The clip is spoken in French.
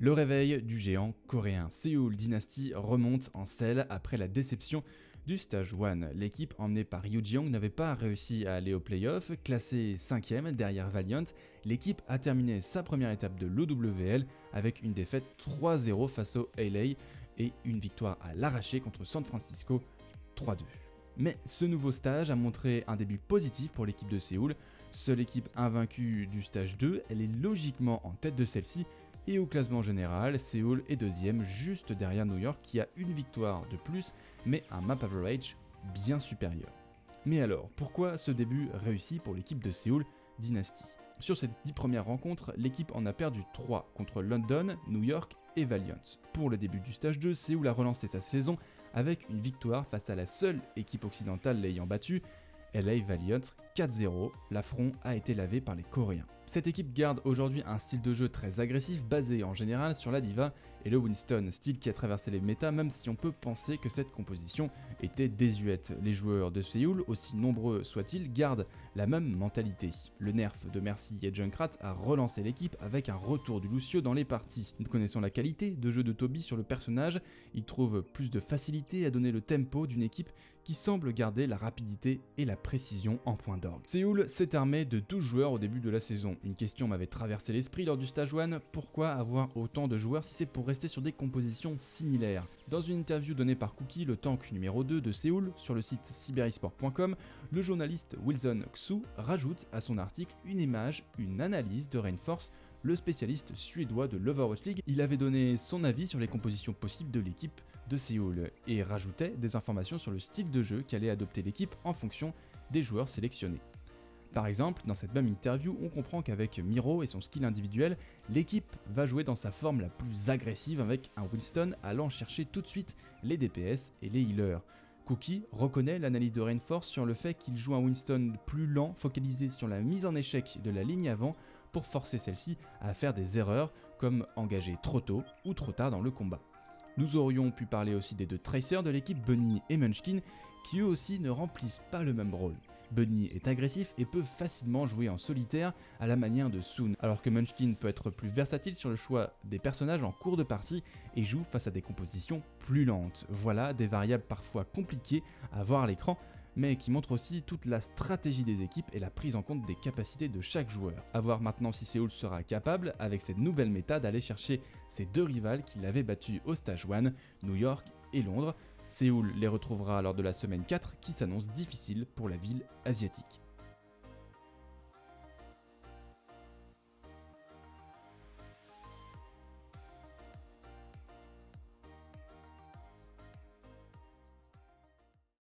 Le réveil du géant coréen. Seoul Dynasty remonte en selle après la déception du Stage 1. L'équipe emmenée par Yoo Ji-young n'avait pas réussi à aller aux playoffs. Classée 5ème derrière Valiant, l'équipe a terminé sa première étape de l'OWL avec une défaite 3-0 face au LA et une victoire à l'arraché contre San Francisco 3-2. Mais ce nouveau stage a montré un début positif pour l'équipe de Séoul. Seule équipe invaincue du stage 2, elle est logiquement en tête de celle-ci. Et au classement général, Séoul est deuxième, juste derrière New York qui a une victoire de plus, mais un map average bien supérieur. Mais alors, pourquoi ce début réussi pour l'équipe de Séoul Dynasty? Sur ces 10 premières rencontres, l'équipe en a perdu 3 contre London, New York et Valiant. Pour le début du stage 2, Séoul a relancé sa saison avec une victoire face à la seule équipe occidentale l'ayant battue, LA Valiant 4-0, l'affront a été lavé par les Coréens. Cette équipe garde aujourd'hui un style de jeu très agressif basé en général sur la diva et le Winston, style qui a traversé les méta même si on peut penser que cette composition était désuète. Les joueurs de Séoul, aussi nombreux soient-ils, gardent la même mentalité. Le nerf de Mercy et Junkrat a relancé l'équipe avec un retour du Lucio dans les parties. Nous connaissons la qualité de jeu de Toby sur le personnage, il trouve plus de facilité à donner le tempo d'une équipe qui semble garder la rapidité et la précision en point d'orgue. Séoul s'est armé de 12 joueurs au début de la saison. Une question m'avait traversé l'esprit lors du stage 1, pourquoi avoir autant de joueurs si c'est pour rester sur des compositions similaires? Dans une interview donnée par Cookie, le tank numéro 2 de Séoul, sur le site cyberisport.com, le journaliste Wilson Xu rajoute à son article une image, une analyse de Rainforce, le spécialiste suédois de l'Overwatch League. Il avait donné son avis sur les compositions possibles de l'équipe de Séoul et rajoutait des informations sur le style de jeu qu'allait adopter l'équipe en fonction des joueurs sélectionnés. Par exemple, dans cette même interview, on comprend qu'avec Miro et son skill individuel, l'équipe va jouer dans sa forme la plus agressive avec un Winston allant chercher tout de suite les DPS et les healers. Cookie reconnaît l'analyse de Rainforce sur le fait qu'il joue un Winston plus lent, focalisé sur la mise en échec de la ligne avant pour forcer celle-ci à faire des erreurs comme engager trop tôt ou trop tard dans le combat. Nous aurions pu parler aussi des deux tracers de l'équipe Bunny et Munchkin qui eux aussi ne remplissent pas le même rôle. Bunny est agressif et peut facilement jouer en solitaire à la manière de Soon, alors que Munchkin peut être plus versatile sur le choix des personnages en cours de partie et joue face à des compositions plus lentes. Voilà des variables parfois compliquées à voir à l'écran, mais qui montrent aussi toute la stratégie des équipes et la prise en compte des capacités de chaque joueur. A voir maintenant si Séoul sera capable, avec cette nouvelle méta, d'aller chercher ses deux rivales qui l'avaient battu au stage 1, New York et Londres. Séoul les retrouvera lors de la semaine 4 qui s'annonce difficile pour la ville asiatique.